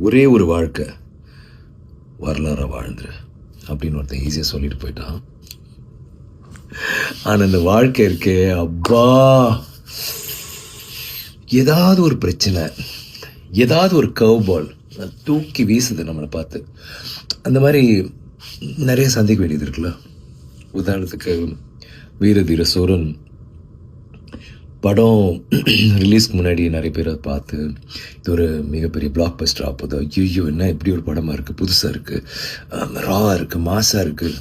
ஒரே ஒரு வாழ்க்கை வரலாறாக வாழ்ந்துரு அப்படின்னு ஒருத்தன் ஈஸியாக சொல்லிட்டு போயிட்டான். ஆனால் இந்த வாழ்க்கை இருக்கே அப்பா, ஏதாவது ஒரு பிரச்சனை, ஏதாவது ஒரு கர்வ் பால் தூக்கி வீசுது நம்மளை பார்த்து. அந்த மாதிரி நிறைய சந்திக்க வேண்டியது இருக்குல்ல. உதாரணத்துக்கு வீர தீர சூரன் படம் ரிலீஸ்க்கு முன்னாடி நிறைய பேர் அதை பார்த்து இது ஒரு மிகப்பெரிய பிளாக் பஸ்டர் ஆகுது, ஐயோ என்ன இப்படி ஒரு படமாக இருக்குது, புதுசாக இருக்குது, ராவாக இருக்குது, மாசாக இருக்குது,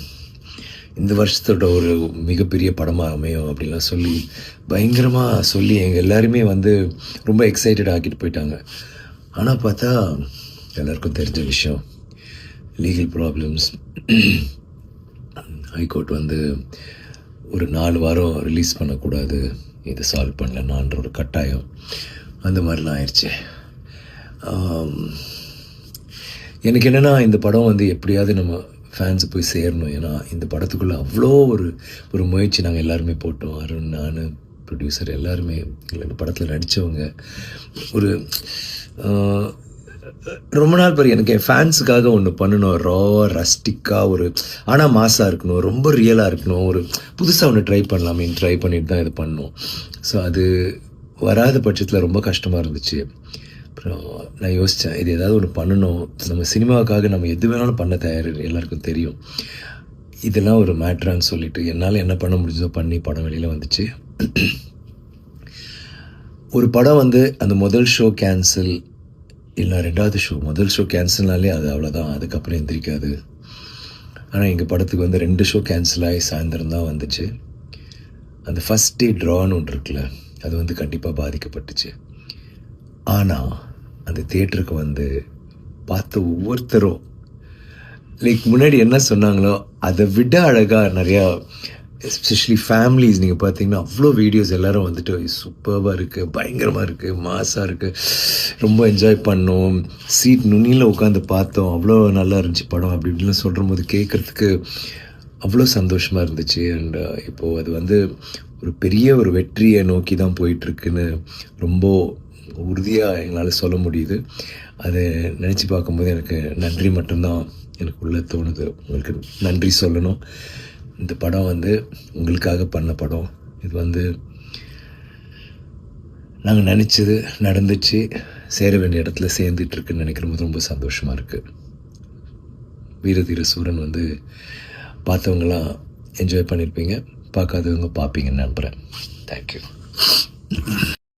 இந்த வருஷத்தோட ஒரு மிகப்பெரிய படமாக அமையும் அப்படின்லாம் சொல்லி பயங்கரமாக சொல்லி எங்கள் எல்லாருமே வந்து ரொம்ப எக்ஸைட்டட் ஆக்கிட்டு போயிட்டாங்க. ஆனால் பார்த்தா எல்லாருக்கும் தெரிஞ்ச விஷயம், லீகல் ப்ராப்ளம்ஸ், ஹைகோர்ட் வந்து ஒரு 4 வாரம் ரிலீஸ் பண்ணக்கூடாது, இதை சால்வ் பண்ணலன்னான்ற ஒரு கட்டாயம், அந்த மாதிரிலாம் ஆயிடுச்சு. எனக்கு என்னென்னா இந்த படம் வந்து எப்படியாவது நம்ம ஃபேன்ஸு போய் சேரணும். ஏன்னா இந்த படத்துக்குள்ளே அவ்வளோ ஒரு முயற்சி நாங்கள் எல்லாருமே போட்டோம். அருண், நான், ப்ரொடியூசர் எல்லாருமே, இந்த படத்தில் நடித்தவங்க. ஒரு ரொம்ப நாள் பேர் எனக்கு என் ஃபேன்ஸுக்காக ஒன்று பண்ணணும், ராவாக ரஸ்டிக்காக ஒரு, ஆனால் மாசாக இருக்கணும், ரொம்ப ரியலாக இருக்கணும், ஒரு புதுசாக ஒன்று ட்ரை பண்ணலாமேன்னு ட்ரை பண்ணிட்டு தான் இது பண்ணோம். ஸோ அது வராத பட்சத்தில் ரொம்ப கஷ்டமாக இருந்துச்சு. அப்புறம் நான் யோசித்தேன், இது ஏதாவது ஒன்று பண்ணணும், நம்ம சினிமாவுக்காக நம்ம எது வேணாலும் பண்ண தயார், எல்லாருக்கும் தெரியும். இதெல்லாம் ஒரு மேட்ரான்னு சொல்லிட்டு என்னால் என்ன பண்ண முடிஞ்சதோ பண்ணி படம் வெளியில் வந்துச்சு. ஒரு படம் வந்து அந்த முதல் ஷோ கேன்சல், இல்லை 2வது ஷோ, முதல் ஷோ கேன்சல்னாலே அது அவ்வளோதான், அதுக்கப்புறம் எந்திரிக்காது. ஆனால் எங்கள் படத்துக்கு வந்து 2 ஷோ கேன்சல் ஆகி சாயந்தரம் தான் வந்துச்சு. அந்த ஃபஸ்ட் டே ட்ரான்னு ஒன்று இருக்குல்ல, அது வந்து கண்டிப்பாக பாதிக்கப்பட்டுச்சு. ஆனால் அந்த தியேட்டருக்கு வந்து பார்த்த ஒவ்வொருத்தரும் லைக் முன்னாடி என்ன சொன்னாங்களோ அதை விட அழகாக நிறையா, எஸ்பெஷலி ஃபேமிலிஸ் நீங்கள் பார்த்தீங்கன்னா அவ்வளோ வீடியோஸ் எல்லோரும் வந்துட்டு சூப்பராக இருக்குது, பயங்கரமாக இருக்குது, மாசாக இருக்குது, ரொம்ப என்ஜாய் பண்ணோம், சீட் நுனியில் உட்காந்து பார்த்தோம், அவ்வளோ நல்லா இருந்துச்சு படம் அப்படி இப்படின்னு சொல்கிற போது கேட்குறதுக்கு அவ்வளோ சந்தோஷமாக இருந்துச்சு. அண்ட் இப்போது அது வந்து ஒரு பெரிய ஒரு வெற்றியை நோக்கி தான் போயிட்டுருக்குன்னு ரொம்ப உறுதியாக எங்களால் சொல்ல முடியுது. அதை நினச்சி பார்க்கும்போது எனக்கு நன்றி மட்டும்தான் எனக்கு உள்ளே தோணுது. உங்களுக்கு நன்றி சொல்லணும். இந்த படம் வந்து உங்களுக்காக பண்ண படம். இது வந்து நாங்கள் நினச்சது நடந்துச்சு, சேர வேண்டிய இடத்துல சேர்ந்துட்டுருக்குன்னு நினைக்கிறபோது ரொம்ப சந்தோஷமாக இருக்குது. வீரதீர சூரன் வந்து பார்த்தவங்களாம் என்ஜாய் பண்ணியிருப்பீங்க, பார்க்காதவங்க பார்ப்பீங்கன்னு நம்புகிறேன். தேங்க்யூ.